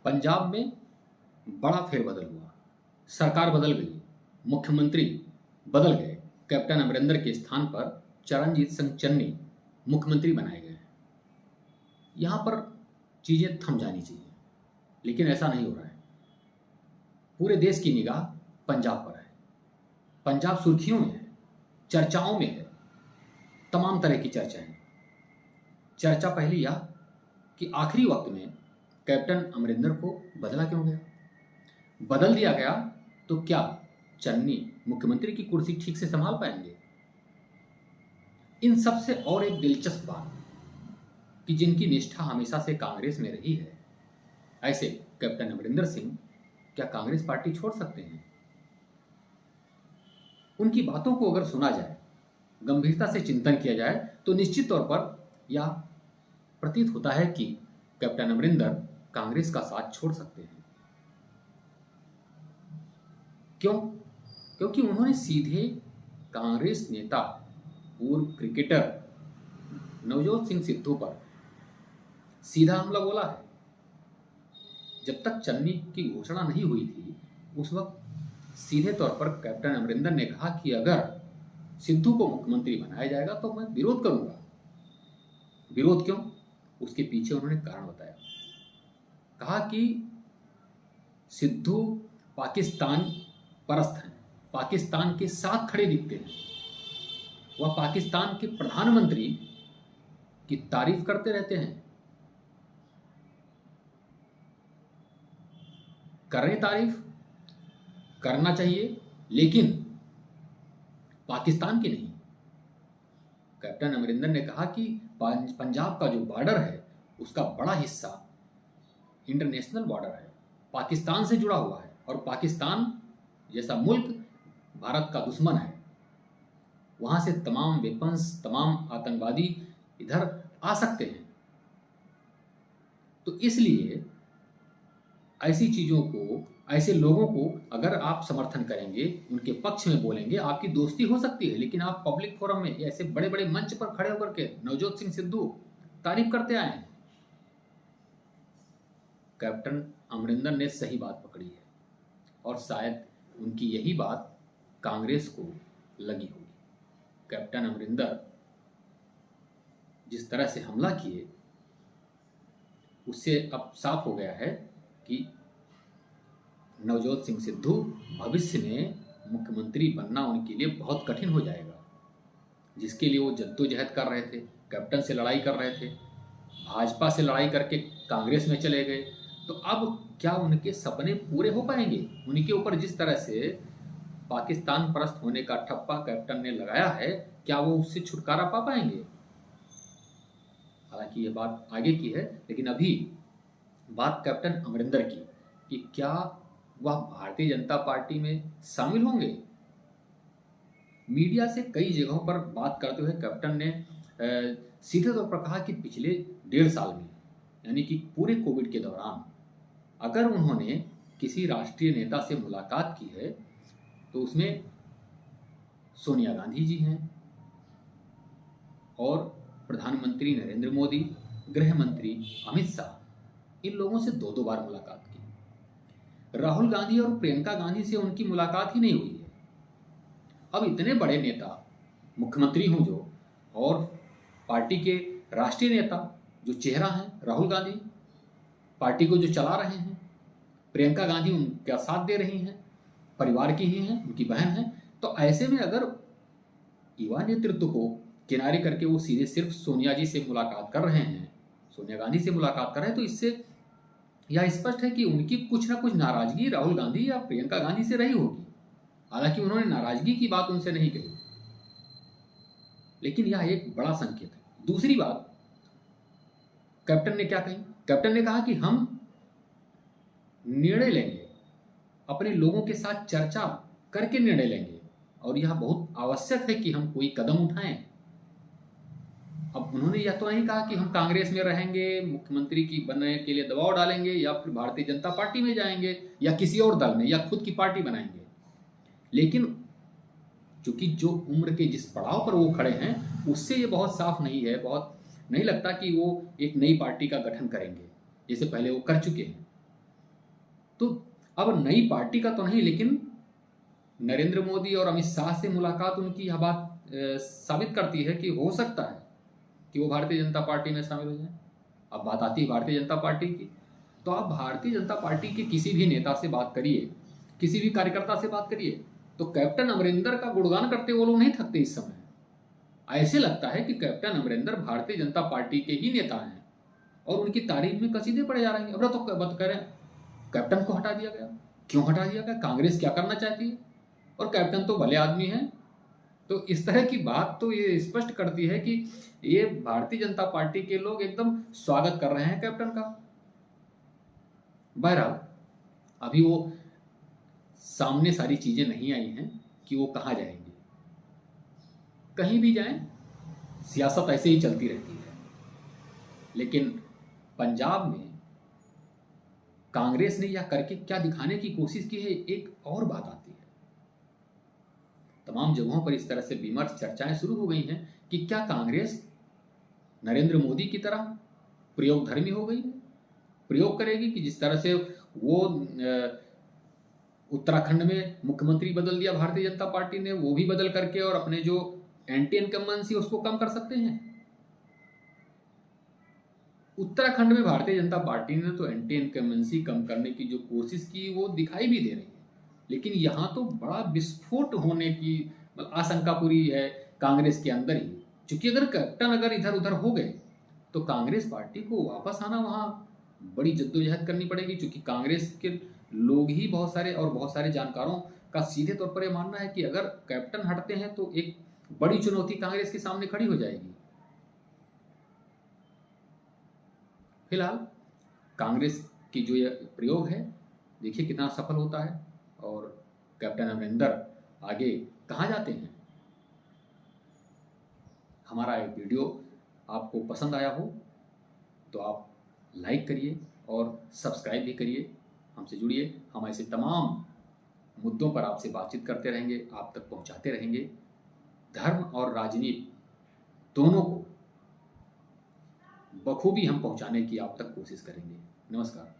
पंजाब में बड़ा फेरबदल हुआ, सरकार बदल गई, मुख्यमंत्री बदल गए। कैप्टन अमरिंदर के स्थान पर चरणजीत सिंह चन्नी मुख्यमंत्री बनाए गए। यहाँ पर चीज़ें थम जानी चाहिए, लेकिन ऐसा नहीं हो रहा है। पूरे देश की निगाह पंजाब पर है। पंजाब सुर्खियों में है, चर्चाओं में है, तमाम तरह की चर्चाएं। चर्चा पहली यह कि आखिरी वक्त में कैप्टन अमरिंदर को बदला क्यों गया, बदल दिया गया तो क्या चन्नी मुख्यमंत्री की कुर्सी ठीक से संभाल पाएंगे। इन सब से और एक दिलचस्प बात कि जिनकी निष्ठा हमेशा से कांग्रेस में रही है, ऐसे कैप्टन अमरिंदर सिंह क्या कांग्रेस पार्टी छोड़ सकते हैं। उनकी बातों को अगर सुना जाए, गंभीरता से चिंतन किया जाए, तो निश्चित तौर पर यह प्रतीत होता है कि कैप्टन अमरिंदर कांग्रेस का साथ छोड़ सकते हैं। क्यों? क्योंकि उन्होंने सीधे कांग्रेस नेता पूर्व क्रिकेटर नवजोत सिंह सिद्धू पर सीधा हमला बोला है। जब तक चन्नी की घोषणा नहीं हुई थी, उस वक्त सीधे तौर पर कैप्टन अमरिंदर ने कहा कि अगर सिद्धू को मुख्यमंत्री बनाया जाएगा तो मैं विरोध करूंगा। विरोध क्यों? उसके पीछे उन्होंने कारण बताया। कहा कि सिद्धू पाकिस्तान परस्त हैं, पाकिस्तान के साथ खड़े दिखते हैं। वह पाकिस्तान के प्रधानमंत्री की तारीफ करते रहते हैं। करें तारीफ, करना चाहिए, लेकिन पाकिस्तान की नहीं। कैप्टन अमरिंदर ने कहा कि पंजाब का जो बॉर्डर है उसका बड़ा हिस्सा इंटरनेशनल बॉर्डर है, पाकिस्तान से जुड़ा हुआ है, और पाकिस्तान जैसा मुल्क भारत का दुश्मन है। वहां से तमाम वेपन्स, तमाम आतंकवादी इधर आ सकते हैं। तो इसलिए ऐसी चीज़ों को, ऐसे लोगों को अगर आप समर्थन करेंगे, उनके पक्ष में बोलेंगे, आपकी दोस्ती हो सकती है। लेकिन आप पब्लिक फोरम में ऐसे बड़े बड़े मंच पर खड़े होकर के नवजोत सिंह सिद्धू तारीफ करते आए हैं। कैप्टन अमरिंदर ने सही बात पकड़ी है, और शायद उनकी यही बात कांग्रेस को लगी होगी। कैप्टन अमरिंदर जिस तरह से हमला किए, उससे अब साफ हो गया है कि नवजोत सिंह सिद्धू भविष्य में मुख्यमंत्री बनना उनके लिए बहुत कठिन हो जाएगा। जिसके लिए वो जद्दोजहद कर रहे थे, कैप्टन से लड़ाई कर रहे थे, भाजपा से लड़ाई करके कांग्रेस में चले गए, तो अब क्या उनके सपने पूरे हो पाएंगे? उनके ऊपर जिस तरह से पाकिस्तान परस्त होने का ठप्पा कैप्टन ने लगाया है, क्या वो उससे छुटकारा पा पाएंगे? हालांकि ये बात आगे की है, लेकिन अभी बात कैप्टन अमरिंदर की कि क्या वह भारतीय जनता पार्टी में शामिल होंगे। मीडिया से कई जगहों पर बात करते हुए कैप्टन ने सीधे तौर पर कहा कि पिछले 1.5 साल में, यानी कि पूरे कोविड के दौरान, अगर उन्होंने किसी राष्ट्रीय नेता से मुलाकात की है तो उसमें सोनिया गांधी जी हैं, और प्रधानमंत्री नरेंद्र मोदी, गृह मंत्री अमित शाह, इन लोगों से 2-2 बार मुलाकात की। राहुल गांधी और प्रियंका गांधी से उनकी मुलाकात ही नहीं हुई है। अब इतने बड़े नेता, मुख्यमंत्री हों जो, और पार्टी के राष्ट्रीय नेता जो चेहरा हैं, राहुल गांधी पार्टी को जो चला रहे हैं, प्रियंका गांधी उनका साथ दे रही हैं, परिवार की ही हैं, उनकी बहन हैं। तो ऐसे में अगर युवा नेतृत्व को किनारे करके वो सीधे सिर्फ सोनिया जी से मुलाकात कर रहे हैं, सोनिया गांधी से मुलाकात कर रहे हैं, तो इससे यह स्पष्ट है कि उनकी कुछ ना कुछ नाराजगी राहुल गांधी या प्रियंका गांधी से रही होगी। हालांकि उन्होंने नाराजगी की बात उनसे नहीं कही, लेकिन यह एक बड़ा संकेत है। दूसरी बात कैप्टन ने क्या कही? कैप्टन ने कहा कि हम निर्णय लेंगे, अपने लोगों के साथ चर्चा करके निर्णय लेंगे, और यह बहुत आवश्यक है कि हम कोई कदम उठाएं। अब उन्होंने यह तो नहीं कहा कि हम कांग्रेस में रहेंगे, मुख्यमंत्री की बनने के लिए दबाव डालेंगे, या फिर भारतीय जनता पार्टी में जाएंगे, या किसी और दल में, या खुद की पार्टी बनाएंगे। लेकिन चूंकि जो उम्र के जिस पड़ाव पर वो खड़े हैं, उससे ये बहुत साफ नहीं है, बहुत नहीं लगता कि वो एक नई पार्टी का गठन करेंगे, जैसे पहले वो कर चुके हैं। तो अब नई पार्टी का तो नहीं, लेकिन नरेंद्र मोदी और अमित शाह से मुलाकात उनकी यह बात साबित करती है कि हो सकता है कि वो भारतीय जनता पार्टी में शामिल हो जाए। अब बात आती है भारतीय जनता पार्टी की, तो आप भारतीय जनता पार्टी के किसी भी नेता से बात करिए, किसी भी कार्यकर्ता से बात करिए, तो कैप्टन अमरिंदर का गुणगान करते वो लोग नहीं थकते। इस समय ऐसे लगता है कि कैप्टन अमरिंदर भारतीय जनता पार्टी के ही नेता हैं और उनकी तारीफ में कसीदे पड़े जा रहे हैं। अब तो बात करें, कैप्टन को हटा दिया गया, क्यों हटा दिया गया, कांग्रेस क्या करना चाहती है, और कैप्टन तो भले आदमी हैं। तो इस तरह की बात तो ये स्पष्ट करती है कि ये भारतीय जनता पार्टी के लोग एकदम स्वागत कर रहे हैं कैप्टन का। बहरहाल अभी वो सामने सारी चीजें नहीं आई हैं कि वो कहाँ जाएंगे। कहीं भी जाएं, सियासत ऐसे ही चलती रहती है। लेकिन पंजाब में कांग्रेस ने यह करके क्या दिखाने की कोशिश की है, एक और बात आती है। तमाम जगहों पर इस तरह से विमर्श चर्चाएं शुरू हो गई हैं कि क्या कांग्रेस नरेंद्र मोदी की तरह प्रयोगधर्मी हो गई है, प्रयोग करेगी कि जिस तरह से वो उत्तराखंड में मुख्यमंत्री बदल दिया भारतीय जनता पार्टी ने, वो भी बदल करके और अपने जो एंटी इनकम्बेंसी उसको कम कर सकते हैं। उत्तराखंड में भारतीय जनता पार्टी ने तो एंटी इनकम्बेंसी कम करने की जो कोशिश की वो दिखाई भी दे रही है, लेकिन यहाँ तो बड़ा विस्फोट होने की आशंका पूरी है कांग्रेस के अंदर ही। क्योंकि अगर कैप्टन अगर इधर उधर हो गए तो कांग्रेस पार्टी को वापस आना वहाँ बड़ी जद्दोजहद करनी पड़ेगी। क्योंकि कांग्रेस के लोग ही बहुत सारे जानकारों का सीधे तौर पर यह मानना है कि अगर कैप्टन हटते हैं तो एक बड़ी चुनौती कांग्रेस के सामने खड़ी हो जाएगी। फिलहाल कांग्रेस की जो यह प्रयोग है, देखिए कितना सफल होता है और कैप्टन अमरिंदर आगे कहाँ जाते हैं। हमारा ये वीडियो आपको पसंद आया हो तो आप लाइक करिए और सब्सक्राइब भी करिए, हमसे जुड़िए। हम ऐसे तमाम मुद्दों पर आपसे बातचीत करते रहेंगे, आप तक पहुंचाते रहेंगे। धर्म और राजनीति दोनों को बखूबी हम पहुंचाने की आप तक कोशिश करेंगे। नमस्कार।